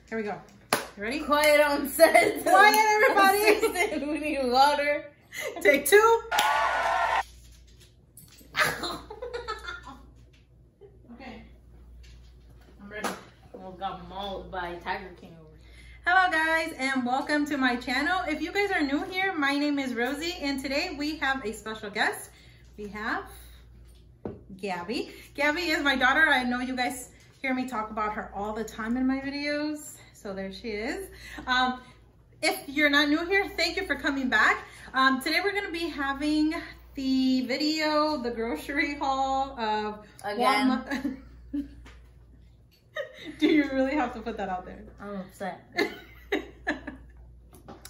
Here we go. You ready? Quiet on set. Quiet, everybody. We need water. Take 2. Okay. I'm ready. We got mauled by Tiger King over. Hello guys, and welcome to my channel. If you guys are new here, my name is Rosie, and today we have a special guest. We have Gabby. Gabby is my daughter. I know you guys hear me talk about her all the time in my videos. So there she is. If you're not new here, thank you for coming back. Today we're gonna be having the video, the grocery haul of Again. Do you really have to put that out there? I'm upset.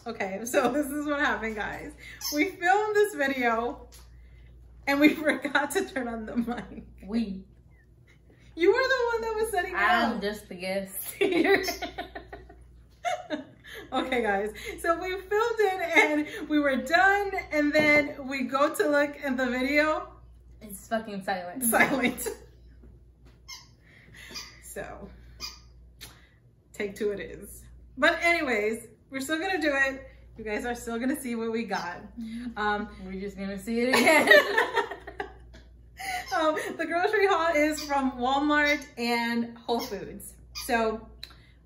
Okay, so this is what happened, guys. We filmed this video and we forgot to turn on the mic. You were the one that was setting it up. I'm just the guest here. Okay, guys, so we filmed it and we were done, and then we go to look at the video. It's fucking silent. Silent. So, take 2 it is. But anyways, we're still gonna do it. You guys are still gonna see what we got. We're just gonna see it again. The grocery haul is from Walmart and Whole Foods. So,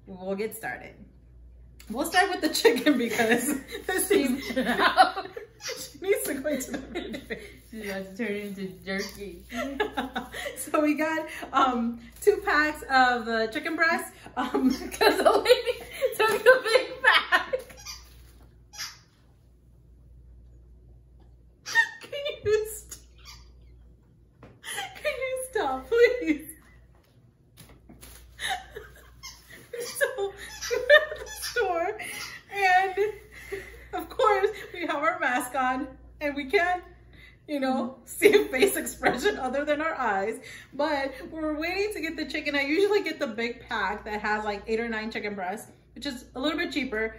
we'll get started. We'll start with the chicken because this seems she needs to go into the fridge. She's about to turn into jerky. So we got 2 packs of the chicken breast Because the lady took a big bag. Can you stop, please? So we're at the store, and of course we have our mask on, and we can't, you know, see a face expression other than our eyes. But we're waiting to get the chicken. I usually get the big pack that has like 8 or 9 chicken breasts, which is a little bit cheaper.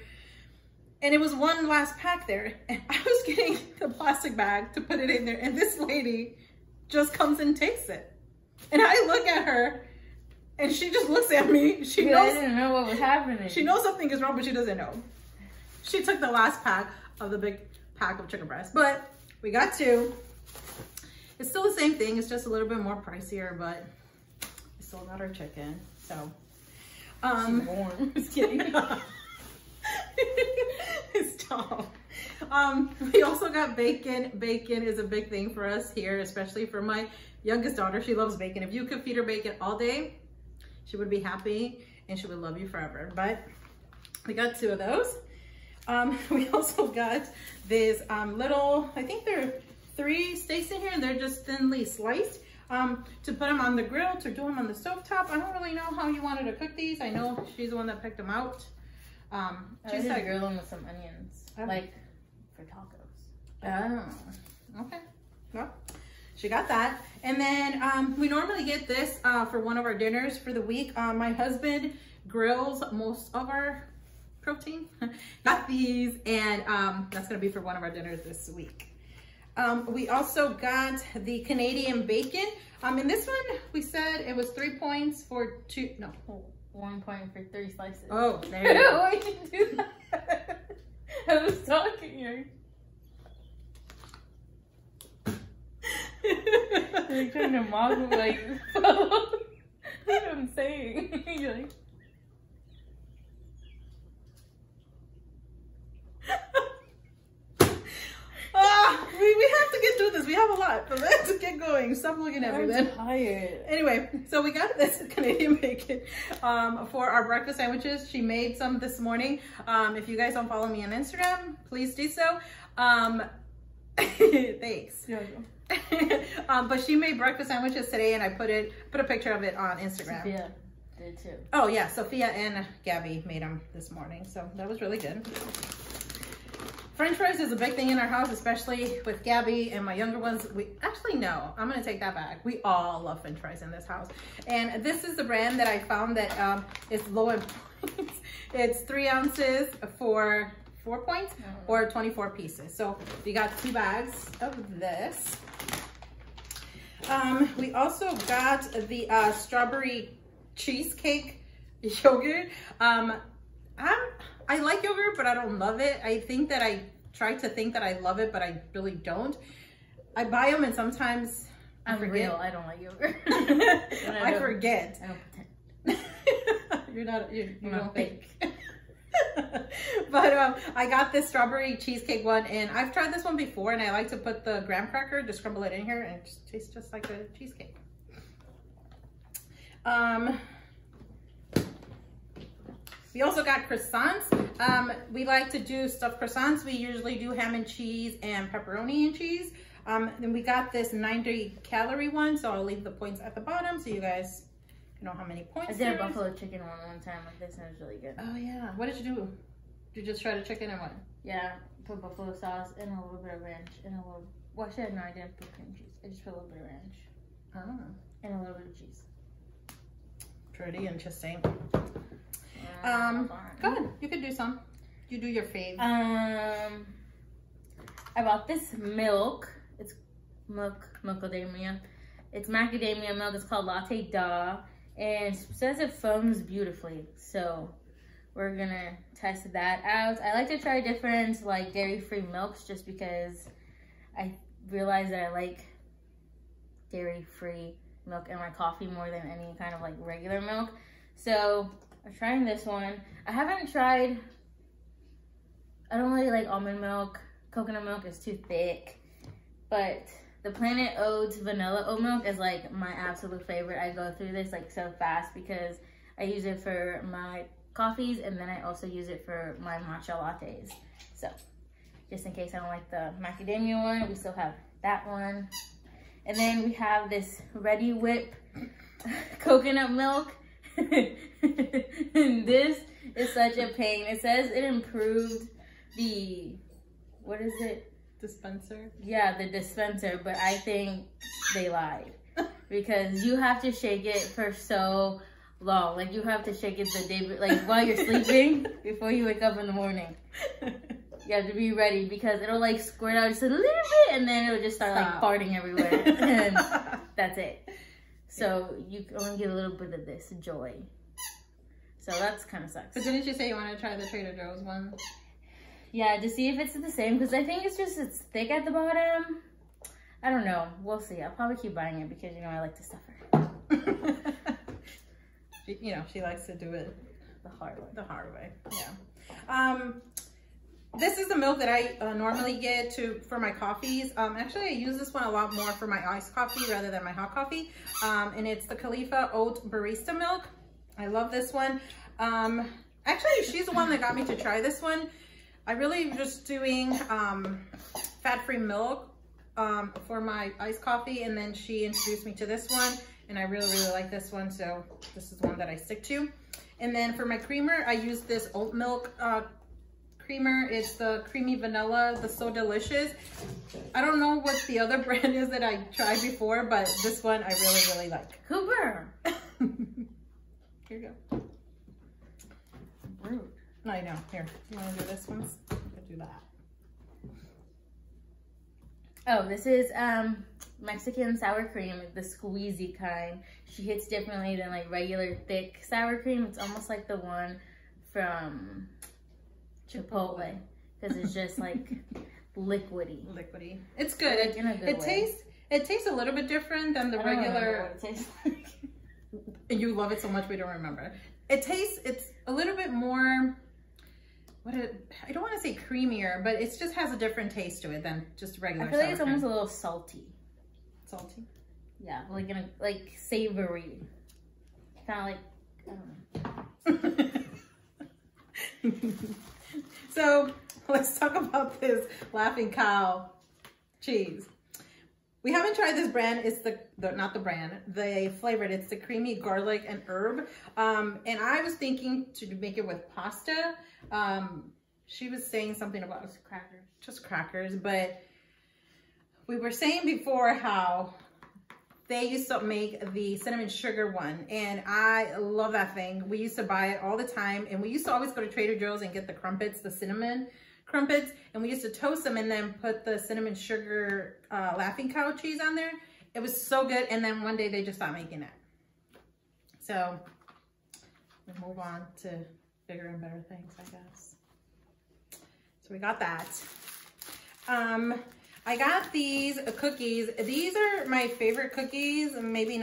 And it was one last pack there, and I was getting the plastic bag to put it in there, and this lady just comes and takes it. And I look at her, and she just looks at me. She knows, I didn't know what was happening. she knows something is wrong, but she doesn't know. She took the last pack of the big pack of chicken breast, but we got 2. It's still the same thing. It's just a little bit more pricier, but we still got our chicken. So, She's warm. just kidding. Stop. We also got bacon. Bacon is a big thing for us here, especially for my youngest daughter. She loves bacon. If you could feed her bacon all day, she would be happy and she would love you forever. But we got 2 of those. We also got this little, I think there are 3 steaks in here, and they're just thinly sliced to put them on the grill, to do them on the stovetop. I don't really know how you wanted to cook these. I know she's the one that picked them out. She said to grill them with some onions, like for tacos. Oh, okay. Well, she got that. And then we normally get this for one of our dinners for the week. My husband grills most of our protein. Got these, and that's gonna be for one of our dinners this week. We also got the Canadian bacon. In this one, we said it was 3 points for 2, no. 1 point for 3 slices. Oh, there you go. Why did you do that? I was talking here. You're trying to mock me, like, follow what I'm saying. You're like, we have to get through this. We have a lot, but let's get going. Stop looking at me then. I'm tired. Anyway, so we got this Canadian bacon for our breakfast sandwiches. She made some this morning. If you guys don't follow me on Instagram, please do so. Thanks. But she made breakfast sandwiches today, and I put a picture of it on Instagram. Sophia did too. Oh yeah, Sophia and Gabby made them this morning, so that was really good. French fries is a big thing in our house, especially with Gabby and my younger ones. No, I'm gonna take that back. We all love French fries in this house. And this is the brand that I found that is low in points. It's 3 ounces for 4 points or 24 pieces. So we got 2 bags of this. We also got the strawberry cheesecake yogurt. I like yogurt, but I don't love it. I think that I try to think that I love it, but I really don't. I buy them and sometimes I'm real. I don't like yogurt. I forget. I don't pretend. You don't fake. But I got this strawberry cheesecake one, and I've tried this one before, and I like to put the graham cracker, just scramble it in here, and it just tastes just like a cheesecake. We also got croissants. We like to do stuffed croissants. We usually do ham and cheese and pepperoni and cheese. Then we got this 90-calorie one, so I'll leave the points at the bottom so you guys know how many points. I did a buffalo chicken one time like this, and it was really good. Oh yeah, what did you do? Did you just try the chicken and what? Yeah, put buffalo sauce and a little bit of ranch and a little. Well, actually, no, I didn't put cream cheese. I just put a little bit of ranch. Oh. And a little bit of cheese. Pretty interesting. Good. You could do some. You do your fave. I bought this milk. It's macadamia. It's macadamia milk. It's called Latte Da, and it says it foams beautifully. So we're gonna test that out. I like to try different like dairy-free milks just because I realize that I like dairy-free milk in my coffee more than any kind of like regular milk. So I'm trying this one. I haven't tried, I don't really like almond milk. Coconut milk is too thick, but the Planet Oats vanilla oat milk is like my absolute favorite. I go through this like so fast because I use it for my coffees, and then I also use it for my matcha lattes. So just in case I don't like the macadamia one, we still have that one. And then we have this Ready Whip coconut milk. And this is such a pain. It says it improved the, what is it? Dispenser? Yeah, the dispenser, but I think they lied. Because you have to shake it for so long. Like, you have to shake it the day, like, while you're sleeping, before you wake up in the morning. You have to be ready, because it'll, like, squirt out just a little bit, and then it'll just start, like, farting everywhere. And that's it. So, you only get a little bit of this joy. So, that's kind of sucks. But didn't you say you want to try the Trader Joe's one? Yeah, to see if it's the same, because I think it's thick at the bottom. I don't know. We'll see. I'll probably keep buying it because, you know, I like to suffer. She likes to do it the hard way. The hard way, yeah. This is the milk that I normally get for my coffees. Actually, I use this one a lot more for my iced coffee rather than my hot coffee. And it's the Khalifa Oat Barista Milk. I love this one. Actually, she's the one that got me to try this one. I really just doing fat-free milk for my iced coffee, and then she introduced me to this one, and I really, really like this one, so this is the one that I stick to. And then for my creamer, I use this oat milk creamer. It's the creamy vanilla, the So Delicious. I don't know what the other brand is that I tried before, but this one I really, really like. Cooper! Here you go. Rude. I know. Here, you want to do this one? I'll do that. Oh, this is Mexican sour cream, the squeezy kind. She hits differently than like regular thick sour cream. It's almost like the one from Chipotle, because it's just like liquidy. Liquidy. It's good. Like, in a good way. It tastes a little bit different than the regular. What it tastes like. You love it so much we don't remember. It's a little bit more. I don't want to say creamier, but it just has a different taste to it than just regular. I feel like it's almost a little salty. Salty? Yeah, like savory. Kind of like, I don't know. So let's talk about this Laughing Cow cheese. We haven't tried this brand. It's not the brand, the flavored. It's the creamy garlic and herb. And I was thinking to make it with pasta. She was saying something about just crackers, but we were saying before how they used to make the cinnamon sugar one, and I love that thing. We used to buy it all the time, and we used to always go to Trader Joe's and get the crumpets, the cinnamon crumpets, and we used to toast them and then put the cinnamon sugar Laughing Cow cheese on there. It was so good, and then one day they just stopped making it. So and move on to bigger and better things, I guess. So we got that. I got these cookies. These are my favorite cookies, maybe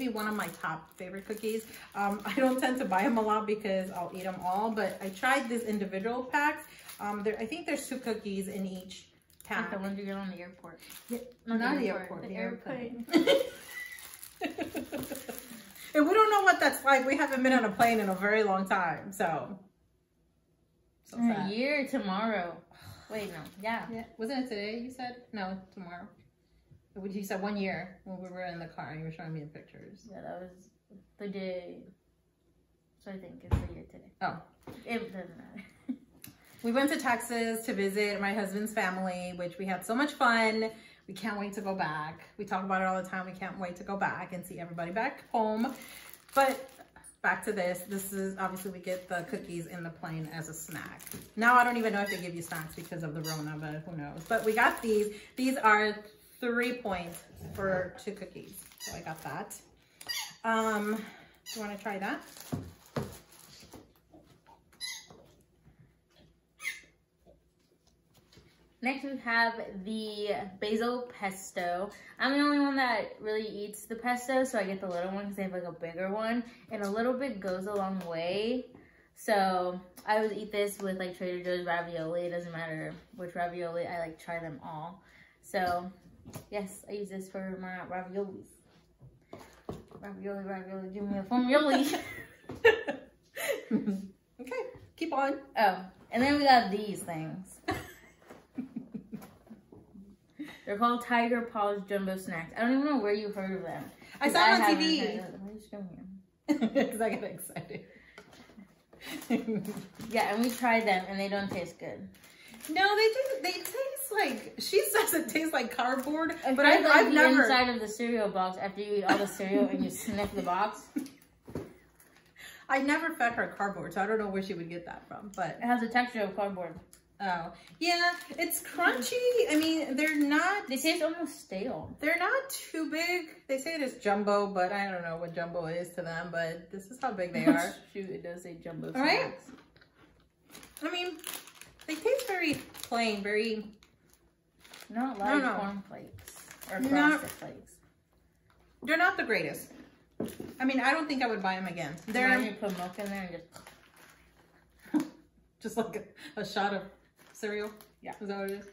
one of my top favorite cookies. I don't tend to buy them a lot because I'll eat them all, but I tried these individual packs. I think there's 2 cookies in each pack. Like the ones you get on the airport. Yeah, Not the airport, the airplane. And we don't know what that's like. We haven't been on a plane in a very long time, so A year tomorrow. Wait, no. Yeah. Wasn't it today you said? No, tomorrow. You said 1 year when we were in the car and you were showing me the pictures. Yeah, that was the day. So I think it's the year today. Oh. It doesn't matter. We went to Texas to visit my husband's family, which we had so much fun. We can't wait to go back. We talk about it all the time. We can't wait to go back and see everybody back home. But back to this. This is, obviously we get the cookies in the plane as a snack. Now I don't even know if they give you snacks because of the Rona, but who knows. But we got these. These are 3 points for 2 cookies. So I got that. You want to try that? Next we have the basil pesto. I'm the only one that really eats the pesto, so I get the little one because they have like a bigger one. And a little bit goes a long way. So I would eat this with like Trader Joe's ravioli. It doesn't matter which ravioli, I like try them all. So yes, I use this for my raviolis. Ravioli, give me a formula. Okay, keep on. Oh, and then we got these things. They're called Tiger Paws Jumbo Snacks. I don't even know where you heard of them. I saw them on TV. Why are you showing them? Because I got excited. Yeah, and we tried them, and they don't taste good. No, they do. They taste like, she says it tastes like cardboard, but I've I've never. Inside of the cereal box after you eat all the cereal and you sniff the box. I never fed her cardboard, so I don't know where she would get that from. But it has the texture of cardboard. Oh, yeah, it's crunchy. I mean, they're not. They taste almost stale. They're not too big. They say it is jumbo, but I don't know what jumbo is to them. But this is how big they are. Shoot, it does say jumbo. All right. I mean, they taste very plain, very. Not like corn flakes or frosted flakes. They're not the greatest. I mean, I don't think I would buy them again. They're. You put milk in there and just like a shot of cereal. Yeah, is that what it is?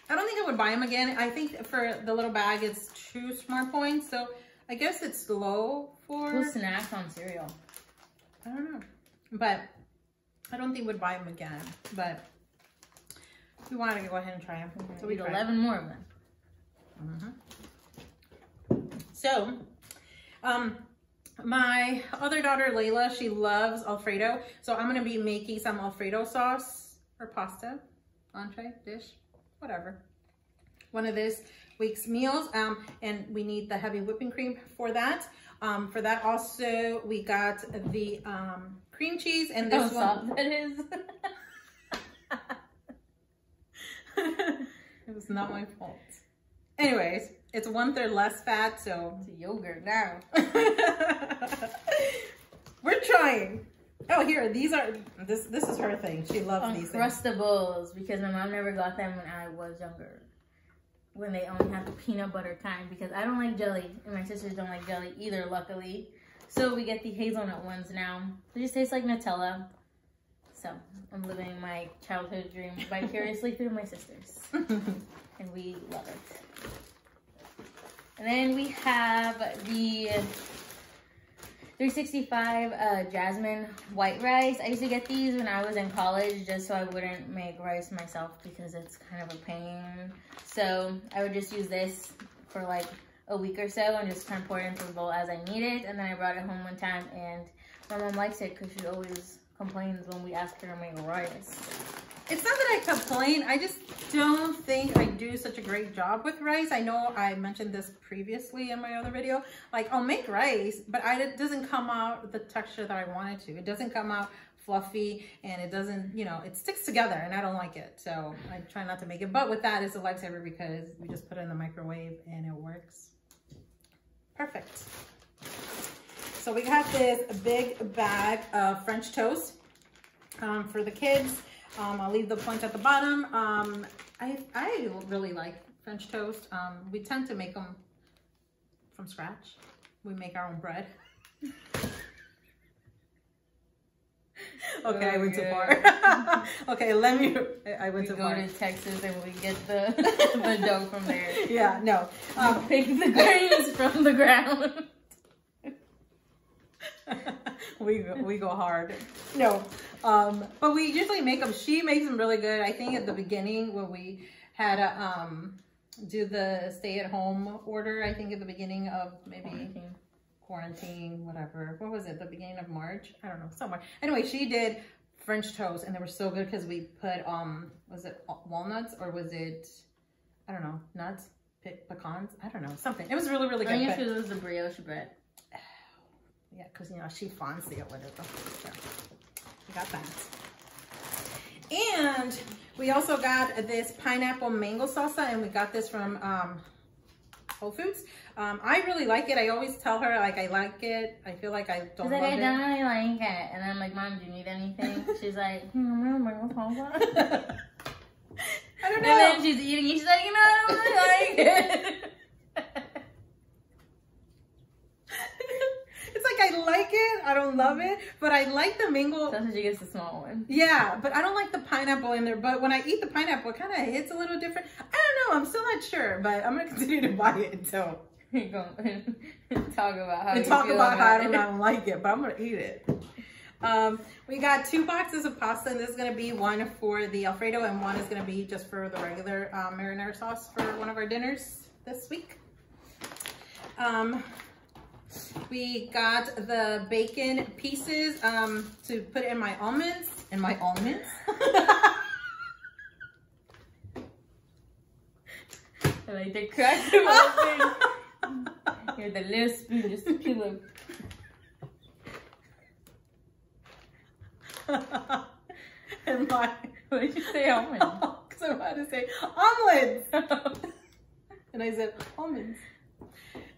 I don't think I would buy them again. I think for the little bag, it's 2 smart points. So I guess it's low for. Who snacks on cereal? I don't know, but I don't think we'd buy them again. But we wanted to go ahead and try them. So we got 11 more of them. So, my other daughter, Layla, she loves Alfredo. So I'm going to be making some Alfredo sauce or pasta, entree, dish, whatever. One of this week's meals. And we need the heavy whipping cream for that. For that also, we got the cream cheese and this one. That is. It was not my fault. Anyways, it's 1/3 less fat, so. It's a yogurt now. We're trying. Oh, here, these are, this is her thing. She loves these things. Uncrustables, because my mom never got them when I was younger. When they only have the peanut butter kind, because I don't like jelly, and my sisters don't like jelly either, luckily. So we get the hazelnut ones now. They just taste like Nutella. So I'm living my childhood dream vicariously through my sisters. And we love it. And then we have the 365 Jasmine white rice. I used to get these when I was in college just so I wouldn't make rice myself because it's kind of a pain. So I would just use this for like a week or so and just kind of pour it into the bowl as I need it. And then I brought it home one time and my mom likes it because she always complains when we ask her to make rice. It's not that I complain. I just don't think I do such a great job with rice. I know I mentioned this previously in my other video. Like, I'll make rice, but it doesn't come out the texture that I want it to. It doesn't come out fluffy, and it doesn't, you know, it sticks together, and I don't like it. So I try not to make it. But with that, it's a lifesaver because we just put it in the microwave, and it works perfect. So we got this big bag of French toast for the kids. I'll leave the punch at the bottom. I really like French toast. We tend to make them from scratch. We make our own bread. Okay, I went too far. Okay, I went too far. We go to Texas and we get the the dough from there. Yeah, no. Pick the grains from the ground. we go hard. No, but we usually make them. She makes them really good. I think at the beginning when we had to do the stay-at-home order, I think at the beginning of maybe quarantine, whatever. What was it? The beginning of March? I don't know, somewhere. Anyway, she did French toast, and they were so good because we put was it walnuts or was it, I don't know, nuts, pecans? I don't know, something. It was really, really good. I think it was the brioche bread. Yeah, because, you know, she fancy it, whatever. So, we got that. And we also got this pineapple mango salsa, and we got this from Whole Foods. I really like it. I always tell her, like, I like it. I feel like I don't love it. I don't really like it. And I'm like, Mom, do you need anything? She's like, mango salsa. I don't know. And then she's eating it. She's like, you know, I don't really like it. It's like, I like it. I don't love it. But I like the mango. That's when she gets the small one. Yeah, but I don't like the pineapple in there. But when I eat the pineapple, it kind of hits a little different. I don't know. I'm still not sure. But I'm going to continue to buy it until... talk about how I don't like it, but I'm gonna eat it. We got 2 boxes of pasta, and this is gonna be one for the Alfredo and one is gonna be just for the regular marinara sauce for one of our dinners this week. We got the bacon pieces to put in my almonds. I like to crack them open. Here's the little spoon, just to peel them. And my, what did you say, almonds? Because I wanted to say omelets. And I said almonds.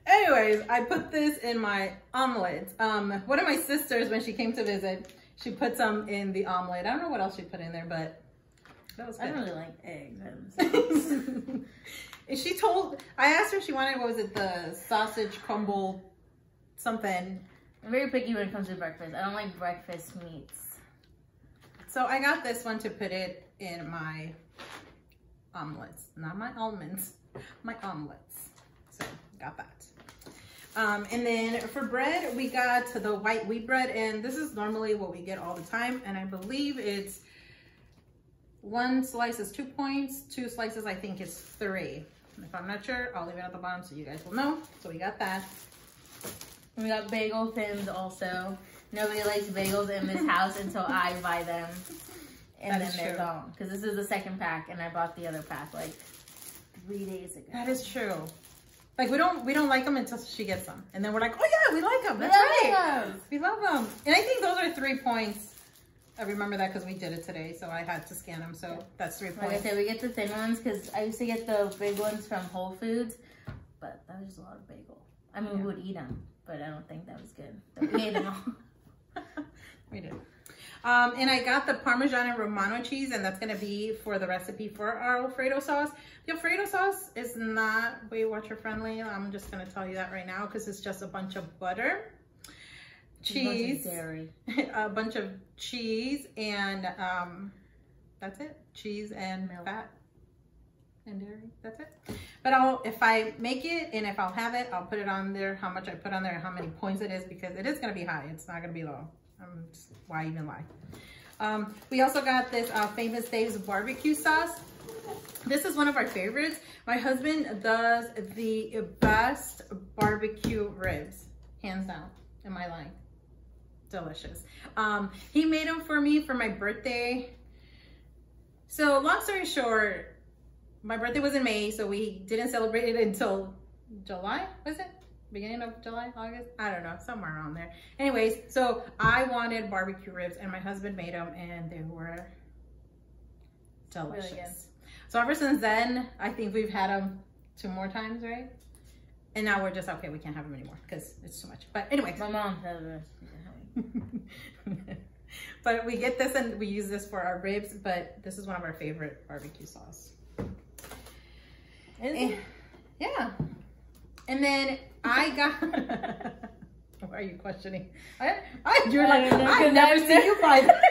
Anyways, I put this in my omelets. One of my sisters, when she came to visit, she put some in the omelet. I don't know what else she put in there, but that was good. I don't really like eggs. I asked her if she wanted, what was it, the sausage crumble something. I'm very picky when it comes to breakfast. I don't like breakfast meats. So I got this one to put it in my omelets. Not my almonds, my omelets. So got that. And then for bread, we got the white wheat bread. And this is normally what we get all the time. And I believe it's 1 slice is 2 points. 2 slices, I think, is 3. If I'm not sure, I'll leave it at the bottom so you guys will know. So we got that. We got bagel thins also. Nobody likes bagels in this house until I buy them. And then they're gone. Because this is the second pack and I bought the other pack like 3 days ago. That is true. Like we don't like them until she gets them. And then we're like, oh yeah, we like them. That's right. We love them. And I think those are 3 points. I remember that because we did it today, so I had to scan them. So that's 3 points. Like I said, we get the thin ones because I used to get the big ones from Whole Foods, but that was just a lot of bagel. I mean, we would eat them, but I don't think that was good. But we ate them all. We did. And I got the Parmesan and Romano cheese, and that's going to be for the recipe for our Alfredo sauce. The Alfredo sauce is not Weight Watcher friendly. I'm just going to tell you that right now because it's just a bunch of butter, cheese, a bunch of cheese, and that's it. Cheese and fat and dairy. That's it. But if I make it and if I'll have it, I'll put it on there, how much I put on there and how many points it is, because it is going to be high. It's not going to be low. Why even lie? We also got this Famous Dave's barbecue sauce. This is one of our favorites. My husband does the best barbecue ribs, hands down, in my life. Delicious. He made them for me for my birthday. So long story short, my birthday was in May, so we didn't celebrate it until July, was it? Beginning of July, August? I don't know, somewhere around there. Anyways, so I wanted barbecue ribs and my husband made them and they were delicious. Really good. So ever since then, I think we've had them 2 more times, right? And now we're just, okay, we can't have them anymore because it's too much. But anyway. My mom has it. But we get this and we use this for our ribs, but this is one of our favorite barbecue sauce. Yeah. And then I got, why are you questioning? You're like, I've never seen you buy that.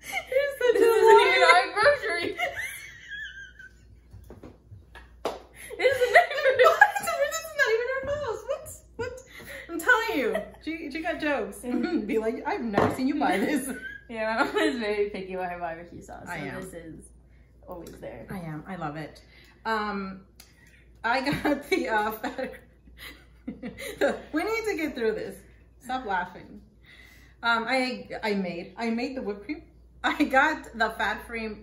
This isn't even our grocery. This is not even our house. What? I'm telling you, she got jokes. Be like, I've never seen you buy this. Yeah, my mom is very picky about her barbecue sauce. So I am. This is always there. I am. I love it. I got the we need to get through this. Stop laughing. I made the whipped cream. I got the fat-free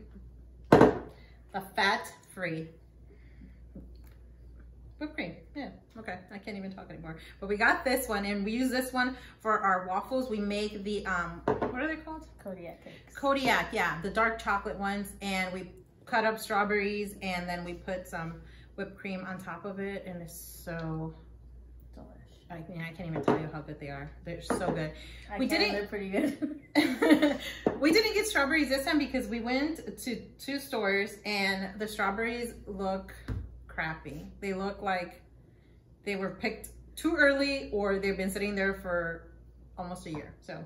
whipped cream. Yeah, okay. I can't even talk anymore. But we got this one, and we use this one for our waffles. We make the, what are they called? Kodiak cakes. Kodiak, yeah, the dark chocolate ones. And we cut up strawberries, and then we put some whipped cream on top of it, and it's so delish. I can't even tell you how good they are. They're so good. They're pretty good. We didn't get strawberries this time because we went to 2 stores, and the strawberries look crappy. They look like they were picked too early, or they've been sitting there for almost a year. So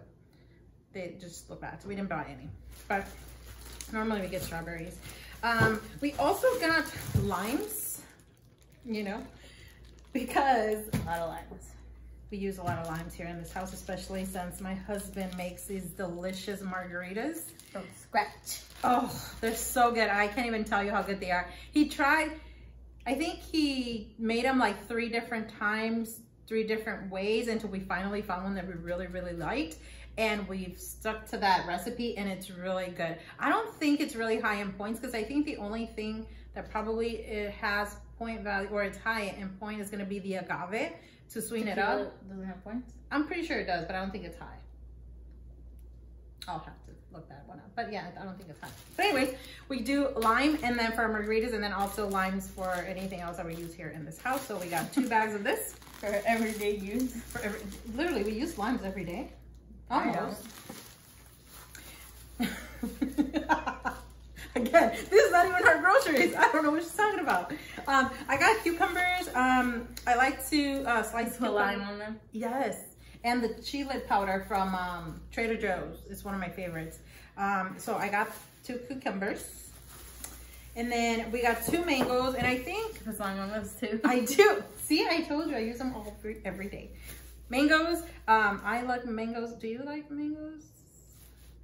they just look bad. So we didn't buy any, but normally we get strawberries. We also got limes, you know, because a lot of limes. We use a lot of limes here in this house, especially since my husband makes these delicious margaritas from scratch. Oh, they're so good. I can't even tell you how good they are. He tried, I think he made them like 3 different times, 3 different ways, until we finally found one that we really, really liked. And we've stuck to that recipe, and it's really good. I don't think it's really high in points, because I think the only thing that probably it has point value, or it's high in point, is going to be the agave to sweeten it up. Doesn't have points? I'm pretty sure it does, but I don't think it's high. I'll have to look that one up. But yeah, I don't think it's high. But anyways, we do lime, and then for our margaritas, and then also limes for anything else that we use here in this house. So we got 2 bags of this. For everyday use? Literally, we use limes every day. Almost. Again, this is not even her groceries. I don't know what she's talking about. I got cucumbers. I like to slice put lime on them. Yes, and the chile powder from Trader Joe's is one of my favorites. So I got 2 cucumbers, and then we got 2 mangoes, and I think put lime on those too. I do. See, I told you I use them every day. Mangoes. I like mangoes. Do you like mangoes?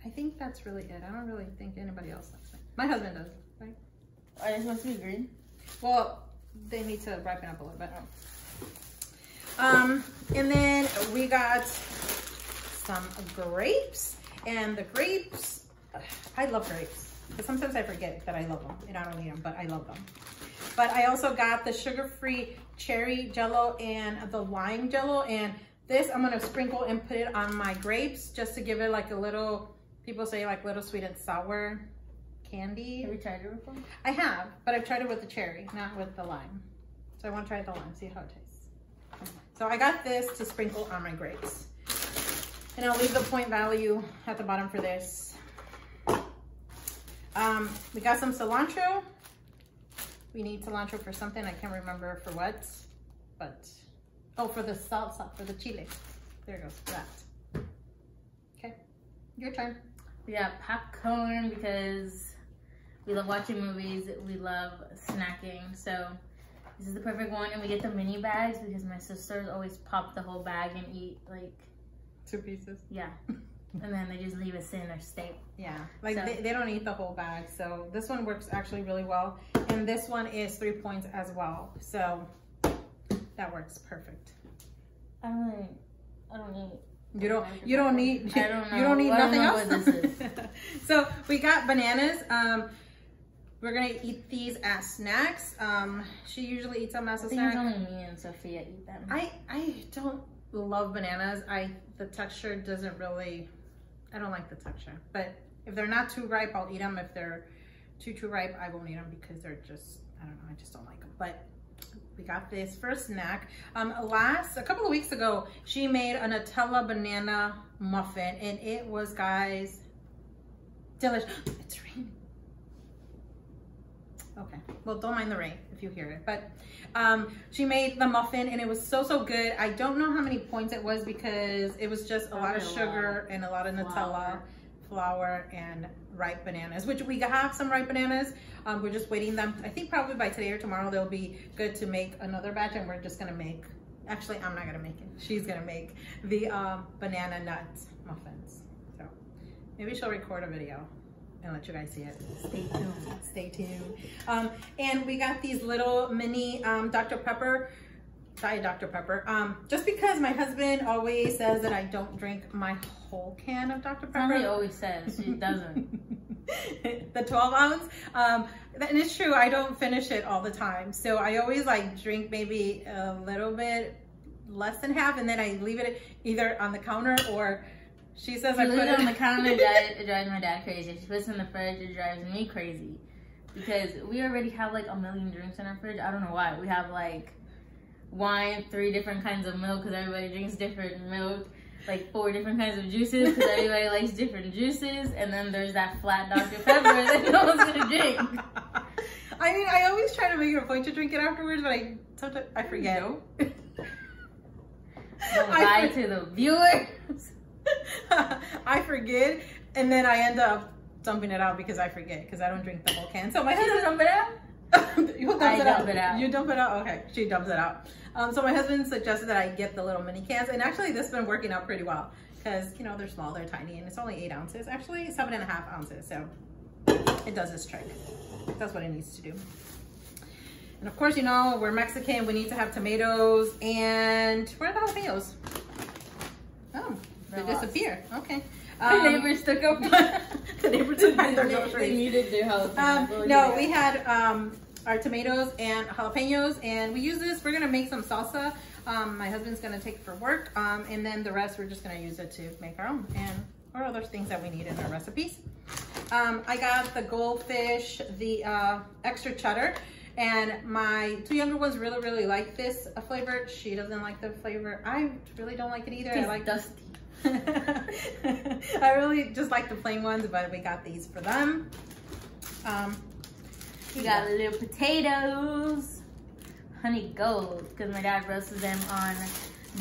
I think that's really it. I don't really think anybody else likes it. My husband does, right? Are they supposed to be green? Well, they need to ripen up a little bit. And then we got some grapes. And the grapes, I love grapes. But sometimes I forget that I love them. And I don't eat them, but I love them. But I also got the sugar-free cherry jello and the lime jello. And this I'm going to sprinkle and put it on my grapes just to give it like a little, people say like little sweet and sour candy. Have you tried it before? I have, but I've tried it with the cherry, not with the lime. So I want to try the lime, see how it tastes. So I got this to sprinkle on my grapes. And I'll leave the point value at the bottom for this. We got some cilantro. We need cilantro for something. I can't remember for what, but, oh, for the salsa, for the chile. There it goes, for that. Okay, your turn. We got popcorn because we love watching movies. We love snacking. So this is the perfect one. And we get the mini bags because my sisters always pop the whole bag and eat like 2 pieces. Yeah. And then they just leave us in their state. Yeah, like so, they don't eat the whole bag. So this one works actually really well. And this one is 3 points as well. So that works perfect. I don't need. You don't need I don't know. You don't need nothing else. What this is. So we got bananas. We're gonna eat these as snacks. She usually eats them as a snack. I think it's only me and Sophia eat them. I don't love bananas. The texture doesn't really, I don't like the texture. But if they're not too ripe, I'll eat them. If they're too ripe, I won't eat them because they're just, I don't know, I just don't like them. But we got this for a snack. A couple of weeks ago, she made a Nutella banana muffin, and it was, guys, delicious. It's raining. Okay, well, don't mind the rain if you hear it. But she made the muffin, and it was so good. I don't know how many points it was because it was just a lot of sugar and a lot of Nutella, flour, and ripe bananas, which we have some ripe bananas. We're just waiting them. I think probably by today or tomorrow they'll be good to make another batch, and we're just gonna make, actually I'm not gonna make it, she's gonna make the banana nut muffins. So maybe she'll record a video and let you guys see it. Stay tuned. Stay tuned. And we got these little mini Dr. Pepper, Diet Dr. Pepper. Just because my husband always says that I don't drink my whole can of Dr. Pepper. He always says, she doesn't. The 12 ounce. And it's true, I don't finish it all the time. So I always like drink maybe a little bit less than half, and then I leave it either on the counter, or she says I put it on the counter. It drives my dad crazy. She puts it in the fridge, it drives me crazy. Because we already have like a million drinks in our fridge. I don't know why. We have like wine, 3 different kinds of milk because everybody drinks different milk, like 4 different kinds of juices because everybody likes different juices, and then there's that flat Dr. Pepper that no one's gonna drink. I mean, I always try to make it a point to drink it afterwards, but sometimes I forget. Don't lie to the viewers. I forget, and then I end up dumping it out because I forget, because I don't drink the whole can. So my husband dump it out. I dump it out. You dump it out? Okay, she dumps it out. So my husband suggested that I get the little mini cans, and actually this has been working out pretty well because, you know, they're small, they're tiny, and it's only 8 ounces, actually 7.5 ounces. So it does its trick. That's what it needs to do. And of course, you know, we're Mexican, we need to have tomatoes, and where are the jalapenos? Oh, they disappeared. Okay. The neighbors took up. The neighbors took back their groceries. They needed their help. No, we had our tomatoes and jalapenos, and we use this. We're gonna make some salsa. My husband's gonna take it for work, and then the rest we're just gonna use it to make our own, and or other things that we need in our recipes. I got the goldfish, the extra cheddar, and my 2 younger ones really like this flavor. She doesn't like the flavor. I really don't like it either. It's I like dusty. I really just like the plain ones, but we got these for them. We got little potatoes, honey gold, because my dad roasts them on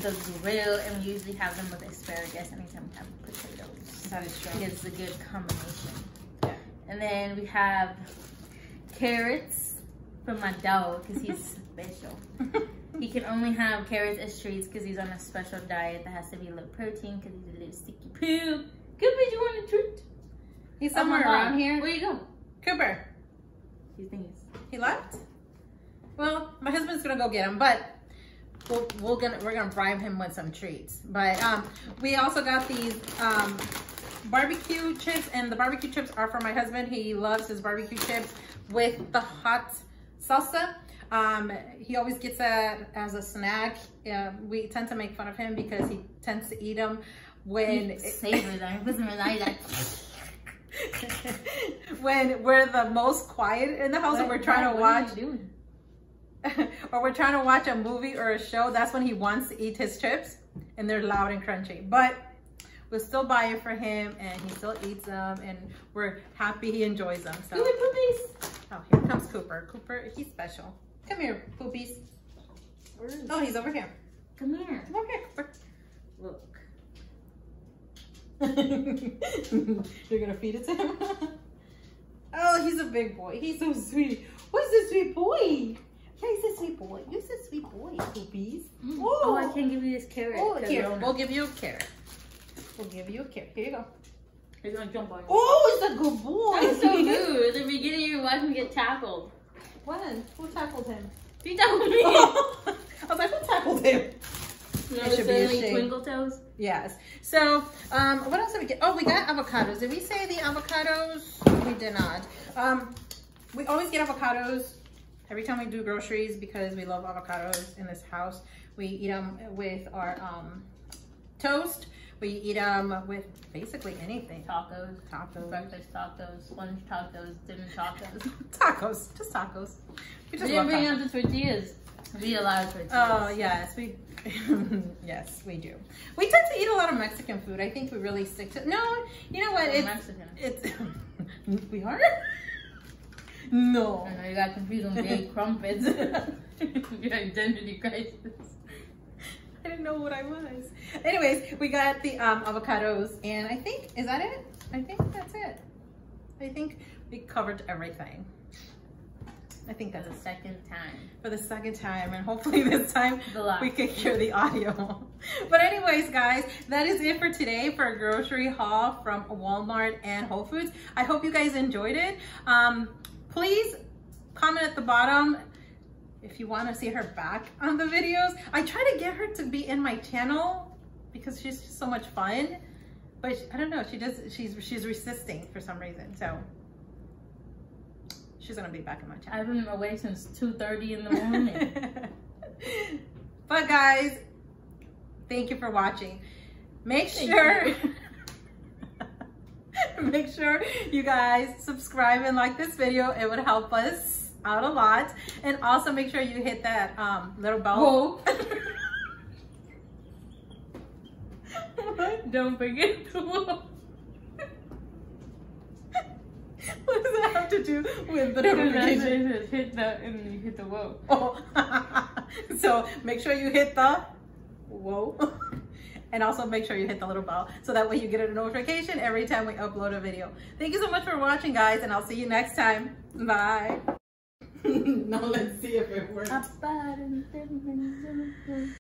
the grill, and we usually have them with asparagus anytime we have potatoes. That is true. It's a good combination. Yeah. And then we have carrots for my dog, because he's special. He can only have carrots as treats because he's on a special diet that has to be low protein because he's a little sticky poo. Cooper, you want a treat? He's somewhere around here. Where you go? Cooper. He left? Well, my husband's gonna go get him, but we're gonna bribe him with some treats. But we also got these barbecue chips, and the barbecue chips are for my husband. He loves his barbecue chips with the hot salsa. He always gets that as a snack. We tend to make fun of him because he tends to eat them when when we're the most quiet in the house and we're trying to watch or we're trying to watch a movie or a show. That's when he wants to eat his chips, and they're loud and crunchy. But we'll still buy it for him, and he still eats them, and we're happy he enjoys them. So, oh, here comes Cooper. Cooper, he's special. Come here, poopies. Oh, he's over here. Come here. Come over here, Cooper. Look. You're gonna feed it to him? Oh, he's a big boy. He's so sweet. What's this sweet boy? Yeah, he's a sweet boy. You're a sweet boy, poopies. Oh, I can't give you this carrot. Oh, here, we'll give you a carrot. We'll give you a carrot. Here you go. He's gonna jump on you. Oh, he's a good boy. That's so good. At the beginning, you watched him get tackled. When? Who tackled him? You tackled me. I was like, who tackled him? No, should be ashamed. Twinkle toes? Yes. So, what else did we get? Oh, we got avocados. Did we say the avocados? We did not. We always get avocados every time we do groceries because we love avocados in this house. We eat them with our toast. We eat them with basically anything. Tacos, Tacos. breakfast tacos, lunch tacos, dinner tacos. Tacos, just tacos. We didn't bring out the tortillas. We allow tortillas. Oh yes, we yes we do. We tend to eat a lot of Mexican food. I think we really stick to. No, you know what? We're Mexican. It's we are. No. I know you got confused on gay crumpets. Your identity crisis. I didn't know what I was. Anyways, we got the avocados, and I think, is that it? I think that's it. I think we covered everything. I think that's the second time. For the second time, and hopefully this time The last. we can hear the audio. But anyways, guys, that is it for today for a grocery haul from Walmart and Whole Foods. I hope you guys enjoyed it. Please comment at the bottom if you want to see her back on the videos. I try to get her to be in my channel because she's just so much fun, but I don't know, she's resisting for some reason. So she's gonna be back in my channel. I've been away since 2:30 in the morning. But guys, thank you for watching. Make sure make sure you guys subscribe and like this video. It would help us out a lot. And also make sure you hit that little bell. Don't forget to whoa. What does that have to do with the notification? Hit the and you hit the whoa. Oh. So make sure you hit the whoa. And also make sure you hit the little bell so that way you get a notification every time we upload a video. Thank you so much for watching, guys, and I'll see you next time. Bye. Now let's see if it works.